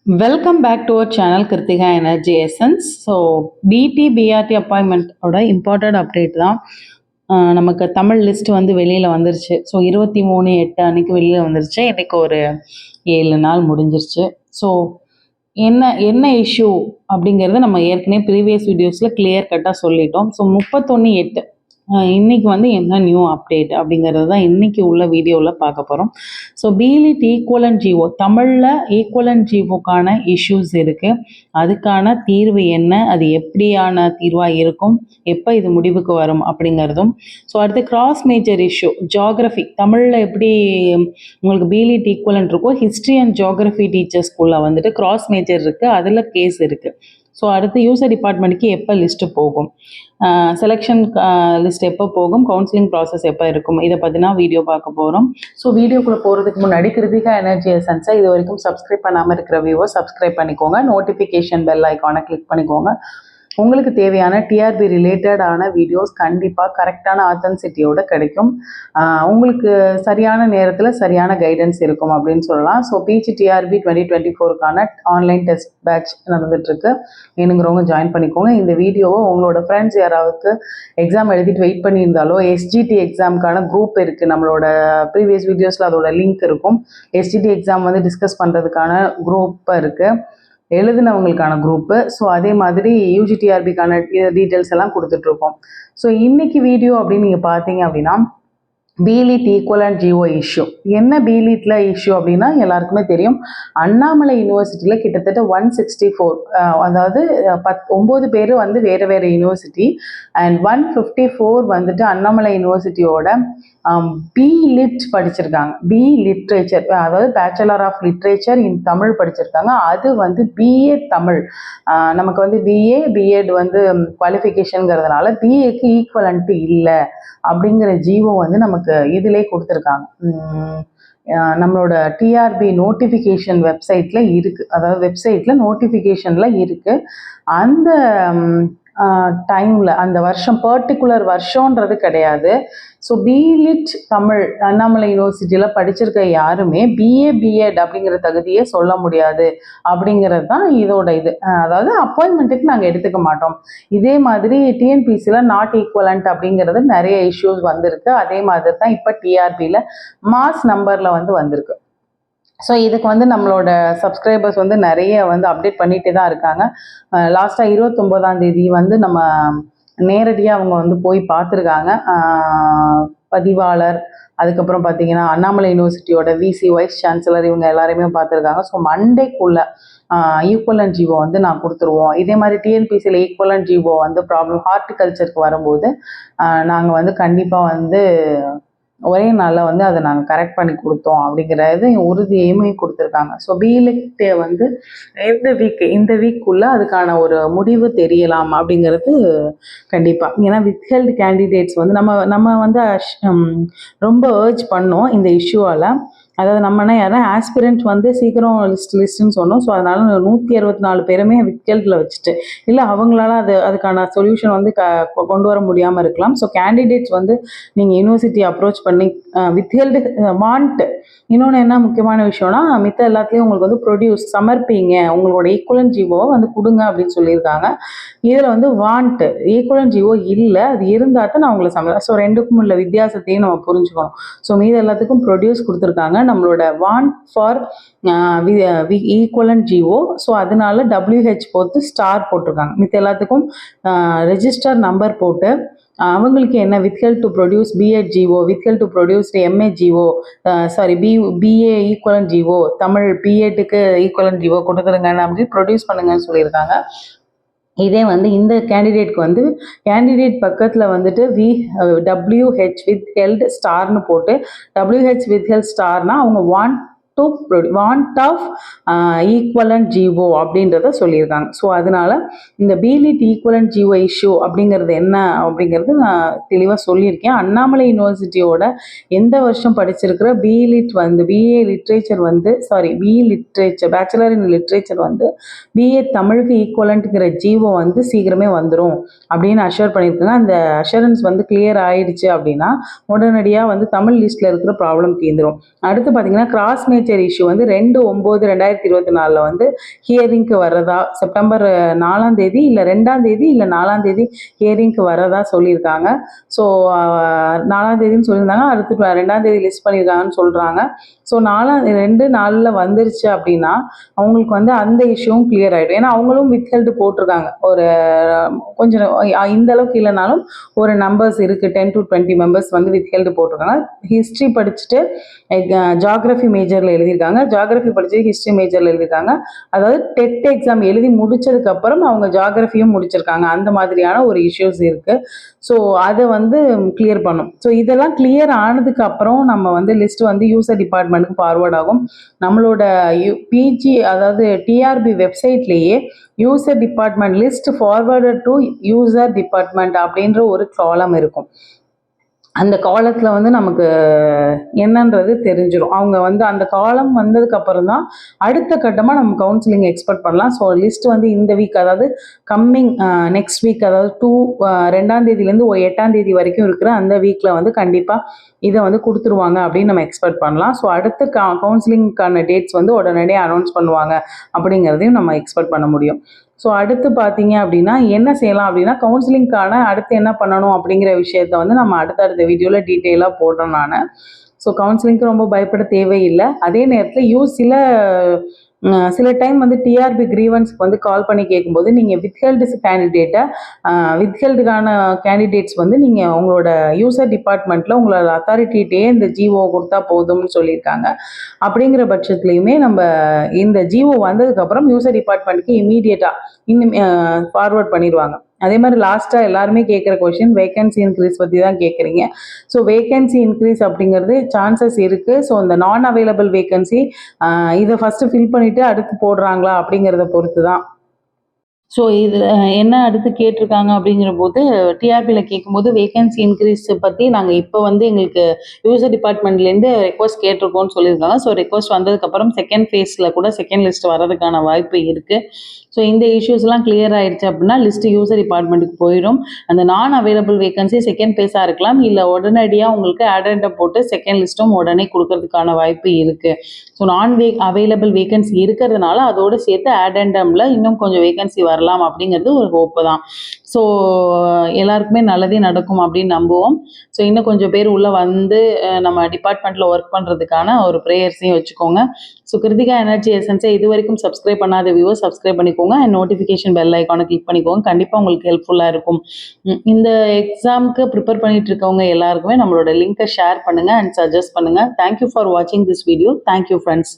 Welcome back to our channel Kiruthiga energy essence. So PRT அப்பாயின்மெண்ட்டோட important update தான். நமக்கு Tamil list வந்து வெளியில் வந்துருச்சு. ஸோ 23/8 அன்னைக்கு வெளியில் வந்துருச்சு. இன்றைக்கி ஒரு 7 நாள் முடிஞ்சிருச்சு. ஸோ என்ன என்ன இஷ்யூ அப்படிங்கிறத நம்ம ஏற்கனவே ப்ரீவியஸ் வீடியோஸில் கிளியர் கட்டாக சொல்லிட்டோம். ஸோ 31/8 இன்னைக்கு வந்து என்ன நியூ அப்டேட் அப்படிங்கிறது தான் இன்னைக்கு உள்ள வீடியோவில் பார்க்க போகிறோம். ஸோ பிலிட் ஈக்குவலன்ட் ஜிஓ, தமிழில் ஈக்குவலன்ட் ஜிஓக்கான இஷ்யூஸ் இருக்குது. அதுக்கான தீர்வு என்ன, அது எப்படியான தீர்வாக இருக்கும், எப்போ இது முடிவுக்கு வரும் அப்படிங்கிறதும். ஸோ அடுத்து கிராஸ் மேஜர் இஷ்யூ, ஜியாகிரஃபி, தமிழில் எப்படி உங்களுக்கு பிலிட் ஈக்குவலன்ட் இருக்கோ, ஹிஸ்ட்ரி அண்ட் ஜியாகிரஃபி டீச்சர்ஸ்குள்ளே வந்துட்டு கிராஸ் மேஜர் இருக்குது, அதில் கேஸ் இருக்குது. ஸோ அடுத்து யூசர் டிபார்ட்மெண்ட்டுக்கு எப்போ லிஸ்ட்டு போகும், செலெக்ஷன் லிஸ்ட் எப்போ போகும், கவுன்சிலிங் ப்ராசஸ் எப்போ இருக்கும், இதை பற்றினா வீடியோ பார்க்க போகிறோம். ஸோ வீடியோக்குள்ளே போகிறதுக்கு முன்னாடி கிருத்திகா எனர்ஜி எசன்ஸை இது வரைக்கும் சப்ஸ்கிரைப் பண்ணாமல் இருக்கிற வியூவர் சப்ஸ்கிரைப் பண்ணிக்கோங்க. நோட்டிஃபிகேஷன் பெல் ஐக்கானை கிளிக் பண்ணிக்கோங்க. உங்களுக்கு தேவையான டிஆர்பி ரிலேட்டடான வீடியோஸ் கண்டிப்பாக கரெக்டான ஆத்தென்சிட்டியோடு கிடைக்கும். உங்களுக்கு சரியான நேரத்தில் சரியான கைடன்ஸ் இருக்கும் அப்படின்னு சொல்லலாம். ஸோ பிஜி டிஆர்பி 2024க்கான ஆன்லைன் டெஸ்ட் பேட்ச் நடந்துகிட்ருக்கு. வேணுங்கிறவங்க ஜாயின் பண்ணிக்கோங்க. இந்த வீடியோவை உங்களோட ஃப்ரெண்ட்ஸ் யாராவது எக்ஸாம் எழுதிட்டு வெயிட் பண்ணியிருந்தாலோ, எஸ்ஜிடி எக்ஸாமுக்கான குரூப் இருக்குது, நம்மளோட ப்ரீவியஸ் வீடியோஸில் அதோட லிங்க் இருக்கும். எஸ்ஜிடி எக்ஸாம் வந்து டிஸ்கஸ் பண்ணுறதுக்கான குரூப் இருக்குது, எழுதினவங்களுக்கான குரூப்பு. ஸோ அதே மாதிரி யூஜிடிஆர்பிக்கான டீட்டெயில்ஸ் எல்லாம் கொடுத்துட்ருக்கோம். ஸோ இன்னைக்கு வீடியோ அப்படின்னு நீங்கள் பார்த்தீங்க அப்படின்னா, பிலிட் ஈக்குவலன்ட் ஜிஓ இஷ்யூ. என்ன பிலிட்ல இஷ்யூ அப்படின்னா எல்லாருக்குமே தெரியும். அண்ணாமலை யூனிவர்சிட்டியில் கிட்டத்தட்ட 164, அதாவது 9 பேர் வந்து வேறு வேறு யூனிவர்சிட்டி அண்ட் 154 வந்துட்டு அண்ணாமலை யூனிவர்சிட்டியோட பிலிட் படிச்சிருக்காங்க. பி லிட்ரேச்சர், அதாவது bachelor of literature in Tamil படிச்சிருக்காங்க. அது வந்து பிஏ தமிழ். நமக்கு வந்து பிஎட் வந்து குவாலிஃபிகேஷனுங்கிறதுனால பிஏக்கு ஈக்குவலன்ட்டு இல்லை அப்படிங்கிற ஜிஓ வந்து நமக்கு இதிலே கொடுத்துருக்காங்க. நம்மளோட டிஆர்பி நோட்டிஃபிகேஷன் வெப்சைட்டில் இருக்குது, அதாவது வெப்சைட்டில் நோட்டிஃபிகேஷனில் இருக்குது. அந்த டைமில் அந்த வருஷம் பர்டிகுலர் வருஷன்றது கிடையாது. ஸோ பிலிட் தமிழ் அண்ணாமலை யூனிவர்சிட்டியில் படிச்சிருக்க யாருமே பிஎட் அப்படிங்கிற தகுதியை சொல்ல முடியாது அப்படிங்கிறது தான் இதோட இது. அதாவது அப்பாயின்மெண்ட்டுக்கு நாங்கள் எடுத்துக்க மாட்டோம். இதே மாதிரி டிஎன்பிசியில் நாட் ஈக்குவலண்ட் அப்படிங்கிறது நிறைய இஷ்யூஸ் வந்திருக்கு. அதே மாதிரி தான் இப்போ டிஆர்பியில் மாஸ் நம்பரில் வந்து வந்திருக்கு. ஸோ இதுக்கு வந்து நம்மளோட சப்ஸ்கிரைபர்ஸ் வந்து நிறைய வந்து அப்டேட் பண்ணிகிட்டே தான் இருக்காங்க. லாஸ்ட்டாக 29ஆம் தேதி வந்து நம்ம நேரடியாக அவங்க வந்து போய் பார்த்துருக்காங்க. பதிவாளர், அதுக்கப்புறம் பார்த்தீங்கன்னா அண்ணாமலை யூனிவர்சிட்டியோட விசி, வைஸ் சான்சலர், இவங்க எல்லாரையுமே பார்த்துருக்காங்க. ஸோ மண்டேக்குள்ள ஈக்குவலன்ட் ஜிஓ வந்து நான் கொடுத்துருவோம். இதே மாதிரி டிஎன்பிசியில் ஈக்குவலன்ட் ஜிஓ வந்து ப்ராப்ளம் ஹார்டிகல்ச்சருக்கு வரும்போது நாங்கள் வந்து கண்டிப்பாக வந்து ஒரே நாளில் வந்து அதை நாங்கள் கரெக்ட் பண்ணி கொடுத்தோம் அப்படிங்கிறது உறுதியுமே கொடுத்துருக்காங்க. ஸோ பிலிட்டை வந்து இந்த வீக்குள்ளே அதுக்கான ஒரு முடிவு தெரியலாம் அப்படிங்கிறது கண்டிப்பாக. ஏன்னா வித்ஹெல்ட் கேண்டிடேட்ஸ் வந்து நம்ம வந்து ரொம்ப ஏர்ஜ் பண்ணோம் இந்த இஷ்யூவால். அதாவது நம்மனா யாரும் ஆஸ்பிரண்ட் வந்து சீக்கிரம் லிஸ்ட்டுன்னு சொன்னோம். ஸோ அதனால 164 பேருமே வித்ஹெல்டில் வச்சுட்டு, இல்லை அவங்களால அதுக்கான சொல்யூஷன் வந்து கொண்டு வர முடியாமல் இருக்கலாம். ஸோ கேண்டிடேட்ஸ் வந்து நீங்கள் யூனிவர்சிட்டி அப்ரோச் பண்ணி வித்ஹெல்டு வாண்ட். இன்னொன்று என்ன முக்கியமான விஷயம்னா, மித்த எல்லாத்துலேயும் உங்களுக்கு வந்து ப்ரொடியூஸ் சமர்ப்பிங்க, உங்களோட ஈக்குவலன்ட் ஜிஓவை வந்து கொடுங்க அப்படின்னு சொல்லியிருக்காங்க. இதில் வந்து வாண்ட் ஈக்குவலன்ட் ஜிஓ இல்லை, அது இருந்தால் தான் நான் உங்களை ஸோ ரெண்டுக்கும் உள்ள வித்தியாசத்தையும் நம்ம புரிஞ்சுக்கணும். ஸோ மீது எல்லாத்துக்கும் ப்ரொடியூஸ் கொடுத்துருக்காங்க. நம்மளோட want for equivalent GO. So அதனால WH போட்டு ஸ்டார் போட்டிருக்காங்க. மித்த எல்லாத்துக்கும் ரெஜிஸ்டர் நம்பர் போட்டு அவங்களுக்கு என்ன withheld to produce BEd GO, withheld to produce MA GO, BA equivalent GO, Tamil பிஎட்டுக்கு ஈக்குவலன்ட் ஜிஓ கொடுத்துருங்க அப்படின்னு ப்ரொடியூஸ் பண்ணுங்கன்னு சொல்லியிருக்காங்க. இதே வந்து இந்த கேண்டிடேட்க்கு வந்து கேண்டிடேட் பக்கத்தில் வந்துட்டு WH வித்ஹெல்ட் ஸ்டார்னு போட்டு WH வித்ஹெல்ட் ஸ்டார்னா அவங்க வாண்ட் ஆஃப் ஈக்குவலன்ட் ஜிஓ அப்படின்றத சொல்லியிருக்காங்க. ஸோ அதனால இந்த பிலிட் ஈக்குவலன்ட் ஜிஓ இஷ்யூ அப்படிங்கிறது என்ன அப்படிங்கிறது நான் தெளிவாக சொல்லியிருக்கேன். அண்ணாமலை யூனிவர்சிட்டியோட எந்த வருஷம் படிச்சிருக்கிற பிலிட் வந்து பிஏ லிட்ரேச்சர் வந்து BE literature bachelor in literature வந்து பிஏ தமிழுக்கு ஈக்குவலண்ட்டுங்கிற ஜிஓ வந்து சீக்கிரமே வந்துடும் அப்படின்னு அஷ்யூர் பண்ணியிருக்காங்க. அந்த அஷூரன்ஸ் வந்து கிளியர் ஆயிடுச்சு அப்படின்னா உடனடியாக வந்து தமிழ் லிஸ்ட்டில் இருக்கிற ப்ராப்ளம் தீர்ந்துடும். அடுத்து பார்த்தீங்கன்னா கிராஸ் மேஜர் சிக்னேச்சர் இஷ்யூ வந்து 2/9/2024 வந்து ஹியரிங்க்கு வர்றதா, செப்டம்பர் 4ஆம் தேதி இல்லை 2ஆம் தேதி இல்லை 4ஆம் தேதி ஹியரிங்க்கு வரதா சொல்லியிருக்காங்க. ஸோ 4ஆம் தேதின்னு சொல்லியிருந்தாங்க, அடுத்து 2ஆம் தேதி லிஸ்ட் பண்ணியிருக்காங்கன்னு சொல்கிறாங்க. ஸோ 2 நாளில் வந்துருச்சு அப்படின்னா அவங்களுக்கு வந்து அந்த இஷ்யூவும் கிளியர் ஆகிடும். ஏன்னா அவங்களும் வித்ஹெல்டு போட்டிருக்காங்க. ஒரு கொஞ்சம் இந்த அளவுக்கு இல்லைனாலும் ஒரு நம்பர்ஸ் இருக்குது, 10 to 20 மெம்பர்ஸ் வந்து வித்ஹெல்டு போட்டிருக்காங்க. ஹிஸ்ட்ரி படிச்சுட்டு ஜாகிரஃபி மேஜரில் எழுதியிருக்காங்க, ஜாகிரஃபி படிச்சுட்டு ஹிஸ்ட்ரி மேஜரில் எழுதியிருக்காங்க. அதாவது டெட் எக்ஸாம் எழுதி முடிச்சதுக்கப்புறம் அவங்க ஜாகிரஃபியும் முடிச்சிருக்காங்க. அந்த மாதிரியான ஒரு இஷ்யூஸ் இருக்குது. ஸோ அதை வந்து கிளியர் பண்ணும். ஸோ இதெல்லாம் கிளியர் ஆனதுக்கு அப்புறம் நம்ம வந்து லிஸ்ட் வந்து யூசர் டிபார்ட்மெண்ட்டுக்கு ஃபார்வர்ட் ஆகும். நம்மளோட பிஜி அதாவது டிஆர்பி வெப்சைட்லேயே user department list forwarded to user department அப்படின்ற ஒரு காலம் இருக்கும். அந்த காலத்தில் வந்து நமக்கு என்னன்றது தெரிஞ்சிடும். அவங்க வந்து அந்த காலம் வந்ததுக்கப்புறம் தான் அடுத்த கட்டமாக நம்ம கவுன்சிலிங் எக்ஸ்பெக்ட் பண்ணலாம். ஸோ லிஸ்ட் வந்து இந்த வீக், அதாவது கம்மிங் நெக்ஸ்ட் வீக், அதாவது 2ஆம் தேதியிலேருந்து 8ஆம் தேதி வரைக்கும் இருக்கிற அந்த வீக்கில் வந்து கண்டிப்பாக இதை வந்து கொடுத்துருவாங்க அப்படின்னு நம்ம எக்ஸ்பெக்ட் பண்ணலாம். ஸோ அடுத்த கவுன்சிலிங்க்கான டேட்ஸ் வந்து உடனடியாக அனௌன்ஸ் பண்ணுவாங்க அப்படிங்கிறதையும் நம்ம எக்ஸ்பெக்ட் பண்ண முடியும். ஸோ அடுத்து பார்த்தீங்க அப்படின்னா என்ன செய்யலாம் அப்படின்னா, கவுன்சிலிங்க்கான அடுத்து என்ன பண்ணணும் அப்படிங்கிற விஷயத்த வந்து நம்ம அடுத்தடுத்த வீடியோவில் டீட்டெயிலாக போடுறேன் நான். ஸோ கவுன்சிலிங்க்கு ரொம்ப பயப்பட தேவையில்லை. அதே நேரத்தில் சில டைம் வந்து டிஆர்பி கிரீவன்ஸ்க்கு வந்து கால் பண்ணி கேட்கும்போது நீங்கள் வித்ஹெல்டுக்கான கேண்டிடேட்ஸ் வந்து நீங்கள் உங்களோட யூசர் டிபார்ட்மெண்ட்டில் உங்களோட அத்தாரிட்டிகிட்டே இந்த ஜிஓ கொடுத்தா போதும்னு சொல்லியிருக்காங்க. அப்படிங்கிற பட்சத்துலையுமே நம்ம இந்த ஜிஓ வந்ததுக்கப்புறம் யூசர் டிபார்ட்மெண்ட்டுக்கு இமீடியட்டாக இன்னும் ஃபார்வர்ட் பண்ணிடுவாங்க. அதே மாதிரி லாஸ்ட்டாக எல்லாருமே கேட்குற கொஷின் வேகன்சி இன்க்ரீஸ் பற்றி தான் கேட்குறீங்க. ஸோ வேகன்சி இன்க்ரீஸ் அப்படிங்கிறது சான்சஸ் இருக்குது. ஸோ இந்த நான் அவைலபிள் வேகன்சி இதை ஃபஸ்ட்டு ஃபில் பண்ணிவிட்டு அடுத்து போடுறாங்களா அப்படிங்கிறத பொறுத்து தான். ஸோ இதில் என்ன அடுத்து கேட்டிருக்காங்க அப்படிங்கிற போது டிஆர்பியில் கேட்கும்போது வேகன்சி இன்க்ரீஸ் பற்றி நாங்கள் இப்போ வந்து எங்களுக்கு யூசர் டிபார்ட்மெண்ட்லேருந்து ரெக்வஸ்ட் கேட்டிருக்கோம்னு சொல்லியிருக்காங்க. ஸோ ரெக்வஸ்ட் வந்ததுக்கப்புறம் செகண்ட் ஃபேஸில் கூட செகண்ட் லிஸ்ட் வர்றதுக்கான வாய்ப்பு இருக்குது. ஸோ இந்த இஷ்யூஸ்லாம் கிளியர் ஆகிடுச்சு அப்படின்னா லிஸ்ட்டு யூசர் டிபார்ட்மெண்ட்டுக்கு போயிடும். அந்த நான் அவைலபிள் வேகன்சி செகண்ட் ஃபேஸாக இருக்கலாம், இல்லை உடனடியாக உங்களுக்கு ஆடெண்டம் போட்டு செகண்ட் லிஸ்ட்டும் உடனே கொடுக்கறதுக்கான வாய்ப்பு இருக்குது. ஸோ அவைலபிள் வேகன்சி இருக்கிறதுனால அதோடு சேர்த்து ஆடெண்டமில் இன்னும் கொஞ்சம் வேகன்சி வரலாம் அப்படிங்கிறது ஒரு ஹோப்பு தான். ஸோ எல்லாருக்குமே நல்லதே நடக்கும் அப்படின்னு நம்புவோம். ஸோ இன்னும் கொஞ்சம் பேர் உள்ளே வந்து நம்ம டிபார்ட்மெண்ட்டில் ஒர்க் பண்ணுறதுக்கான ஒரு ப்ரேயர்ஸையும் வச்சுக்கோங்க. ஸோ கிருத்திகா எனர்ஜி எசன்ஸை இது வரைக்கும் சப்ஸ்கிரைப் பண்ணாத வியூவர்ஸ் சப்ஸ்கிரைப் பண்ணிக்கோங்க அண்ட் நோட்டிஃபிகேஷன் பெல் ஐக்கானை கிளிக் பண்ணிக்கோங்க. கண்டிப்பாக உங்களுக்கு ஹெல்ப்ஃபுல்லாக இருக்கும். இந்த எக்ஸாமுக்கு ப்ரிப்பேர் பண்ணிட்டு இருக்கவங்க எல்லாருக்குமே நம்மளோட லிங்கை ஷேர் பண்ணுங்கள் அண்ட் சஜஸ்ட் பண்ணுங்கள். தேங்க்யூ ஃபார் வாட்சிங் திஸ் வீடியோ. Thank you friends.